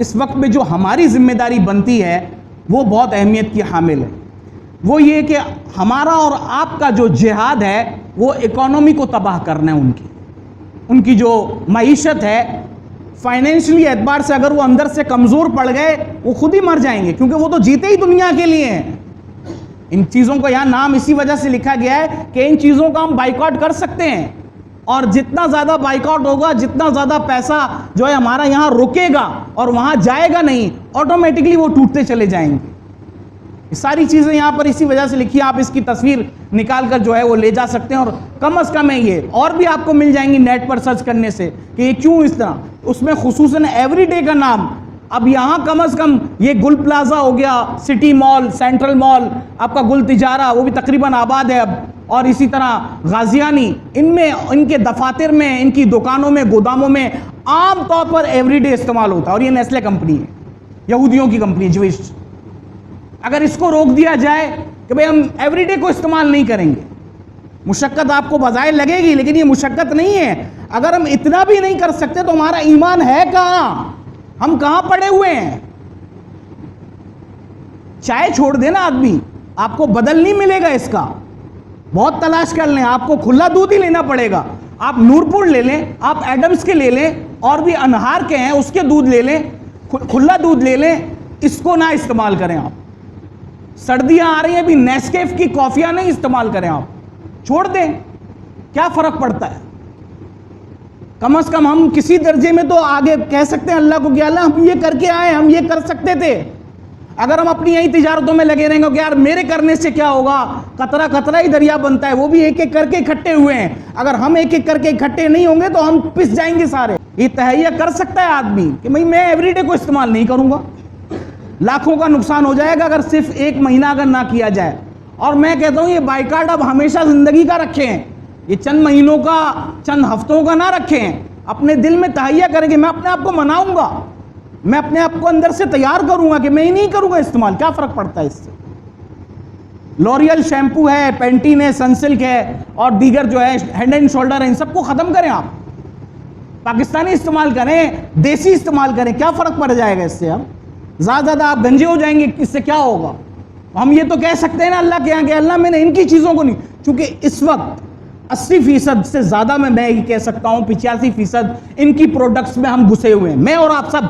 اس وقت میں جو ہماری ذمہ داری بنتی ہے وہ بہت اہمیت کی حامل ہے. وہ یہ کہ ہمارا اور آپ کا جو جہاد ہے وہ اکانومی کو تباہ کرنا ہے. ان کی جو معیشت ہے فائنینشلی اعتبار سے اگر وہ اندر سے کمزور پڑ گئے وہ خود ہی مر جائیں گے, کیونکہ وہ تو جیتے ہی دنیا کے لیے ہیں. ان چیزوں کا یہاں نام اسی وجہ سے لکھا گیا ہے کہ ان چیزوں کا ہم بائیکاٹ کر سکتے ہیں, اور جتنا زیادہ بائیکاٹ ہوگا جتنا زیادہ پیسہ جو ہے ہمارا یہاں رکے گا اور وہاں جائے گا نہیں, آٹومیٹکلی وہ ٹوٹتے چلے جائیں گے. یہ ساری چیزیں یہاں پر اسی وجہ سے لکھی ہیں. آپ اس کی تصویر نکال کر جو ہے وہ لے جا سکتے ہیں, اور کم از کم ہے یہ اور بھی آپ کو مل جائیں گی نیٹ پر سرچ کرنے سے کہ یہ کیوں اس طرح. اس میں خصوصاً ایوری ڈے کا نام, اب یہاں کم از کم یہ گل پلازا ہو گیا, سٹی مال, سینٹرل مال, آپ کا گل تجارہ وہ بھی تقریباً آباد ہے اب, اور اسی طرح غازیانی, ان میں ان کے دفاتر میں, ان کی دکانوں میں, گوداموں میں عام طور پر ایوری ڈے استعمال ہوتا ہے. اور یہ نیسلے کمپنی ہے, یہودیوں کی کمپنی, جوئش. اگر اس کو روک دیا جائے کہ بھئی ہم ایوری ڈے کو استعمال نہیں کریں گے, مشقت آپ کو بظاہر لگے گی لیکن یہ مشقت نہیں ہے. اگر ہم اتنا بھی نہیں کر سکتے تو ہمارا ایمان ہے کہاں, ہم کہاں پڑے ہوئے ہیں. چائے چھوڑ دینا آدمی, آپ کو بدل نہیں ملے گا اس کا, بہت تلاش کر لیں, آپ کو کھلا دودھ ہی لینا پڑے گا. آپ نورپور لے لیں, آپ ایڈمز کے لے لیں, اور بھی انہار کے ہیں اس کے دودھ لے لیں, کھلا دودھ لے لیں, اس کو نہ استعمال کریں. آپ سردیاں آ رہی ہیں, بھی نیسکیف کی کافیاں نہیں استعمال کریں, آپ چھوڑ دیں, کیا فرق پڑتا ہے. کم از کم ہم کسی درجے میں تو آگے کہہ سکتے ہیں اللہ کو کہ اللہ ہم یہ کر کے آئے, ہم یہ کر سکتے تھے. اگر ہم اپنی یہی تجارتوں میں لگے رہیں گے کہ یار میرے کرنے سے کیا ہوگا, قطرہ قطرہ ہی دریا بنتا ہے, وہ بھی ایک ایک کر کے اکٹھے ہوئے ہیں. اگر ہم ایک ایک کر کے اکٹھے نہیں ہوں گے تو ہم پس جائیں گے سارے. یہ تہیہ کر سکتا ہے آدمی کہ میں ایوری ڈے کو استعمال نہیں کروں گا, لاکھوں کا نقصان ہو جائے گا اگر صرف ایک مہینہ اگر نہ کیا جائے. اور میں کہتا ہوں یہ بائیکاٹ اب ہمیشہ زندگی کا رکھیں, یہ چند مہینوں کا, چند ہفتوں کا نہ رکھیں. اپنے دل میں تہیہ کریں کہ میں اپنے آپ کو مناؤں گا, میں اپنے آپ کو اندر سے تیار کروں گا کہ میں ہی نہیں کروں گا استعمال, کیا فرق پڑتا ہے اس سے. لوریل شیمپو ہے, پینٹین ہے, سنسلک ہے, اور دیگر جو ہے ہیڈ اینڈ شولڈر ہے, ان سب کو ختم کریں. آپ پاکستانی استعمال کریں, دیسی استعمال کریں, کیا فرق پڑ جائے گا اس سے. اب زیادہ آپ گنجے ہو جائیں گے, اس سے کیا ہوگا. ہم یہ تو کہہ سکتے ہیں نا اللہ کے یہاں کہ اللہ میں نے ان کی چیزوں کو نہیں, چونکہ اس وقت 80% سے زیادہ میں یہ کہہ سکتا ہوں 85% ان کی پروڈکٹس میں ہم گھسے ہوئے ہیں, میں اور آپ سب.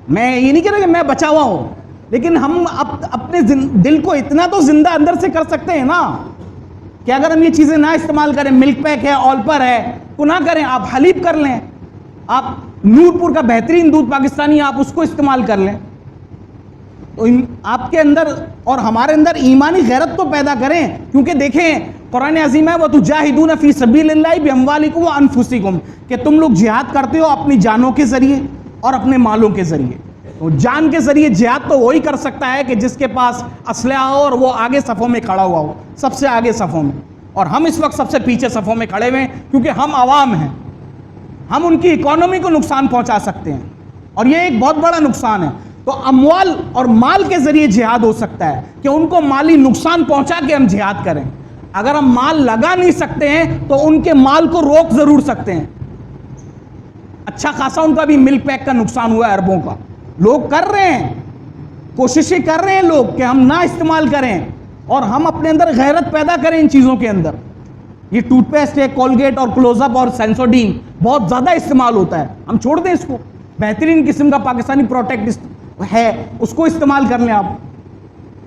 میں یہ نہیں کہہ رہا کہ میں بچا ہوا ہوں, لیکن ہم اپنے دل کو اتنا تو زندہ اندر سے کر سکتے ہیں نا کہ اگر ہم یہ چیزیں نہ استعمال کریں, ملک پیک ہے, آلپر ہے, تو نہ کریں. آپ حلیب کر لیں, آپ نورپور کا بہترین دودھ پاکستانی آپ اس کو استعمال کر لیں. تو آپ کے اندر اور ہمارے اندر ایمانی غیرت تو پیدا کریں, کیونکہ دیکھیں قرآن عظیم ہے وَتُجَاهِدُونَ فِي سَبِيلِ اللَّهِ بِأَمْوَالِكُمْ وَأَنفُسِكُمْ, کہ تم لوگ جہاد کرتے ہو اپنی جانوں کے ذریعے اور اپنے مالوں کے ذریعے. تو جان کے ذریعے جہاد تو وہی کر سکتا ہے کہ جس کے پاس اسلحہ ہو اور وہ آگے صفوں میں کھڑا ہوا ہو, سب سے آگے صفوں میں. اور ہم اس وقت سب سے پیچھے صفوں میں کھڑے ہوئے ہیں کیونکہ ہم عوام ہیں. ہم ان کی اکانومی کو نقصان پہنچا سکتے ہیں, اور یہ ایک بہت بڑا نقصان ہے. تو اموال اور مال کے ذریعے جہاد ہو سکتا ہے کہ ان کو مالی نقصان پہنچا کے ہم جہاد کریں. اگر ہم مال لگا نہیں سکتے ہیں تو ان کے مال کو روک ضرور سکتے ہیں. اچھا خاصا ان کا بھی ملک پیک کا نقصان ہوا ہے, اربوں کا. لوگ کر رہے ہیں, کوششیں کر رہے ہیں لوگ کہ ہم نہ استعمال کریں, اور ہم اپنے اندر غیرت پیدا کریں ان چیزوں کے اندر. یہ ٹوتھ پیسٹ ہے, کولگیٹ اور کلوز اپ اور سینسوڈین بہت زیادہ استعمال ہوتا ہے, ہم چھوڑ دیں اس کو. بہترین قسم کا پاکستانی پروٹیکٹ ہے, اس کو استعمال کر لیں آپ.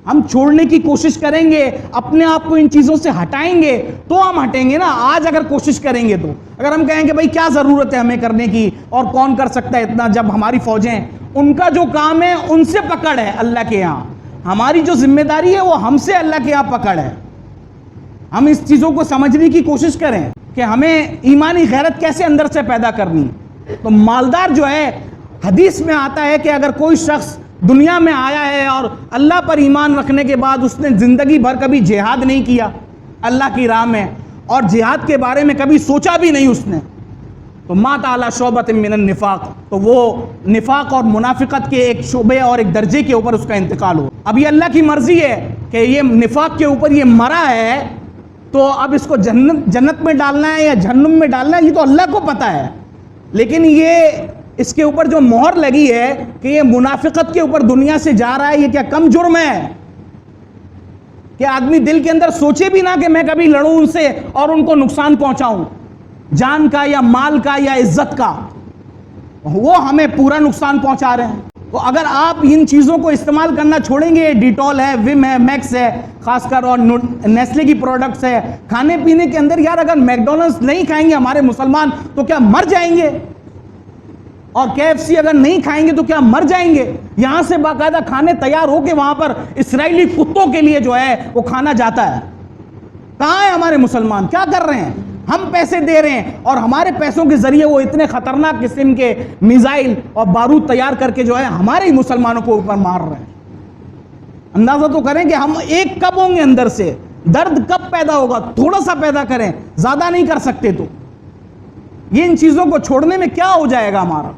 ہم چھوڑنے کی کوشش کریں گے, اپنے آپ کو ان چیزوں سے ہٹائیں گے تو ہم ہٹیں گے نا. آج اگر کوشش کریں گے تو, اگر ہم کہیں کہ بھائی کیا ضرورت ہے ہمیں کرنے کی اور کون کر سکتا ہے اتنا, جب ہماری فوجیں ان کا جو کام ہے ان سے پکڑ ہے اللہ کے یہاں, ہماری جو ذمہ داری ہے وہ ہم سے اللہ کے یہاں پکڑ ہے. ہم اس چیزوں کو سمجھنے کی کوشش کریں کہ ہمیں ایمانی غیرت کیسے اندر سے پیدا کرنی. تو مالدار جو ہے, حدیث میں آتا ہے کہ اگر کوئی شخص دنیا میں آیا ہے اور اللہ پر ایمان رکھنے کے بعد اس نے زندگی بھر کبھی جہاد نہیں کیا اللہ کی راہ میں, اور جہاد کے بارے میں کبھی سوچا بھی نہیں اس نے, تو مات علی شعبۃ من النفاق, تو وہ نفاق اور منافقت کے ایک شعبے اور ایک درجے کے اوپر اس کا انتقال ہو. اب یہ اللہ کی مرضی ہے کہ یہ نفاق کے اوپر یہ مرا ہے, تو اب اس کو جنت میں ڈالنا ہے یا جہنم میں ڈالنا ہے یہ تو اللہ کو پتہ ہے. لیکن یہ اس کے اوپر جو مہر لگی ہے کہ یہ منافقت کے اوپر دنیا سے جا رہا ہے، یہ کیا کم جرم ہے کہ آدمی دل کے اندر سوچے بھی نہ کہ میں کبھی لڑوں ان سے اور ان کو نقصان پہنچاؤں، جان کا یا مال کا یا عزت کا، وہ ہمیں پورا نقصان پہنچا رہے ہیں۔ تو اگر آپ ان چیزوں کو استعمال کرنا چھوڑیں گے، ڈیٹول ہے، وم ہے، میکس ہے خاص کر، اور نیسلے کی پروڈکٹس ہے، کھانے پینے کے اندر یار اگر میکڈونلڈس نہیں کھائیں گے ہمارے مسلمان تو کیا مر جائیں گے؟ اور KFC اگر نہیں کھائیں گے تو کیا مر جائیں گے؟ یہاں سے باقاعدہ کھانے تیار ہو کے وہاں پر اسرائیلی کتوں کے لیے جو ہے وہ کھانا جاتا ہے۔ کہاں ہے ہمارے مسلمان؟ کیا کر رہے ہیں؟ ہم پیسے دے رہے ہیں اور ہمارے پیسوں کے ذریعے وہ اتنے خطرناک قسم کے میزائل اور بارود تیار کر کے جو ہے ہمارے ہی مسلمانوں کو اوپر مار رہے ہیں۔ اندازہ تو کریں کہ ہم ایک کب ہوں گے، اندر سے درد کب پیدا ہوگا؟ تھوڑا سا پیدا کریں، زیادہ نہیں کر سکتے تو یہ ان چیزوں کو چھوڑنے میں کیا ہو جائے گا ہمارا؟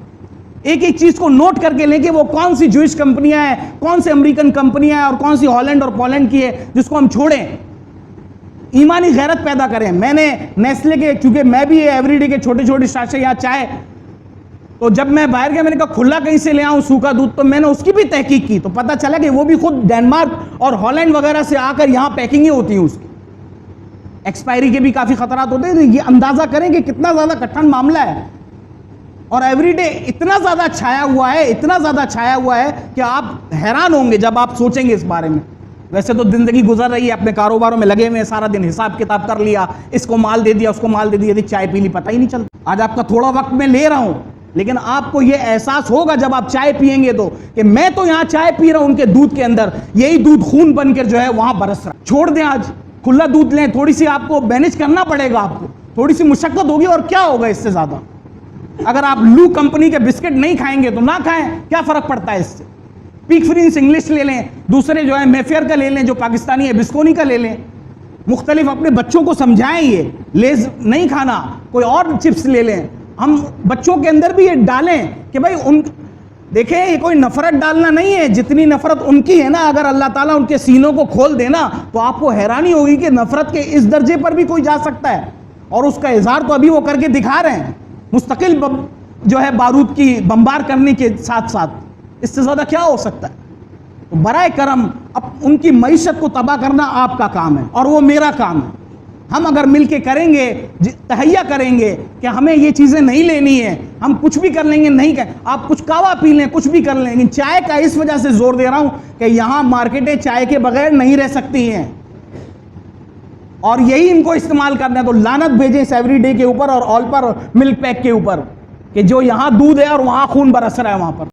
ایک ایک چیز کو نوٹ کر کے لیں کہ وہ کون سی جوئش کمپنیاں ہیں، کون سی امریکن کمپنیاں ہیں اور کون سی ہالینڈ اور پولینڈ کی ہے جس کو ہم چھوڑیں۔ ایمانی غیرت پیدا کریں۔ میں نے نیسلے کے، چونکہ میں بھی ایوری ڈے کے چھوٹے چھوٹے ساشے یا چائے، تو جب میں باہر گیا میں نے کہا کھلا کہیں سے لے آؤں سوکھا دودھ، تو میں نے اس کی بھی تحقیق کی تو پتہ چلا کہ وہ بھی خود ڈینمارک اور ہالینڈ وغیرہ سے آ کر یہاں پیکنگیں ہوتی ہیں، اس کی ایکسپائری کے بھی کافی خطرات ہوتے ہیں۔ یہ اندازہ کریں کہ کتنا زیادہ کٹھن معاملہ ہے، اور ایوری ڈے اتنا زیادہ چھایا ہوا ہے، اتنا زیادہ چھایا ہوا ہے کہ آپ حیران ہوں گے جب آپ سوچیں گے اس بارے میں۔ ویسے تو زندگی گزر رہی ہے، اپنے کاروباروں میں لگے ہوئے ہیں، سارا دن حساب کتاب کر لیا، اس کو مال دے دیا، اس کو مال دے دیا، چائے پی لی، پتہ ہی نہیں چلتا۔ آج آپ کا تھوڑا وقت میں لے رہا ہوں، لیکن آپ کو یہ احساس ہوگا جب آپ چائے پیئیں گے تو کہ میں تو یہاں چائے پی رہا ہوں ان کے دودھ کے اندر، یہی دودھ خون بن کر جو ہے وہاں برس رہا ہے۔ چھوڑ دیں، آج کھلا دودھ لیں، تھوڑی سی آپ کو مینج کرنا پڑے گا، آپ کو تھوڑی سی مشقت ہوگی، اور کیا ہوگا اس سے زیادہ؟ اگر آپ لو کمپنی کے بسکٹ نہیں کھائیں گے تو نہ کھائیں، کیا فرق پڑتا ہے اس سے؟ پیک فرینس انگلش لے لیں، دوسرے جو ہے میفیئر کا لے لیں جو پاکستانی ہے، بسکونی کا لے لیں، مختلف اپنے بچوں کو سمجھائیں یہ لیز نہیں کھانا، کوئی اور چپس لے لیں۔ ہم بچوں کے اندر بھی یہ ڈالیں کہ بھائی ان دیکھیں، یہ کوئی نفرت ڈالنا نہیں ہے، جتنی نفرت ان کی ہے نا، اگر اللہ تعالیٰ ان کے سینوں کو کھول دینا تو آپ کو حیرانی ہوگی کہ نفرت کے اس درجے پر بھی کوئی جا سکتا ہے، اور اس کا اظہار تو ابھی وہ کر کے دکھا رہے ہیں، مستقل جو ہے بارود کی بمبار کرنے کے ساتھ ساتھ۔ اس سے زیادہ کیا ہو سکتا ہے؟ تو برائے کرم اب ان کی معیشت کو تباہ کرنا آپ کا کام ہے اور وہ میرا کام ہے۔ ہم اگر مل کے کریں گے، تہیا کریں گے کہ ہمیں یہ چیزیں نہیں لینی ہے، ہم کچھ بھی کر لیں گے، نہیں کہ آپ کچھ کعوہ پی لیں، کچھ بھی کر لیں، لیکن چائے کا اس وجہ سے زور دے رہا ہوں کہ یہاں مارکیٹیں چائے کے بغیر نہیں رہ سکتی ہیں، اور یہی ان کو استعمال کرنا ہے۔ تو لعنت بھیجیں اس ایوری ڈے کے اوپر اور آل پر اور ملک پیک کے اوپر کہ جو یہاں دودھ ہے اور وہاں خون برس رہا ہے وہاں پر۔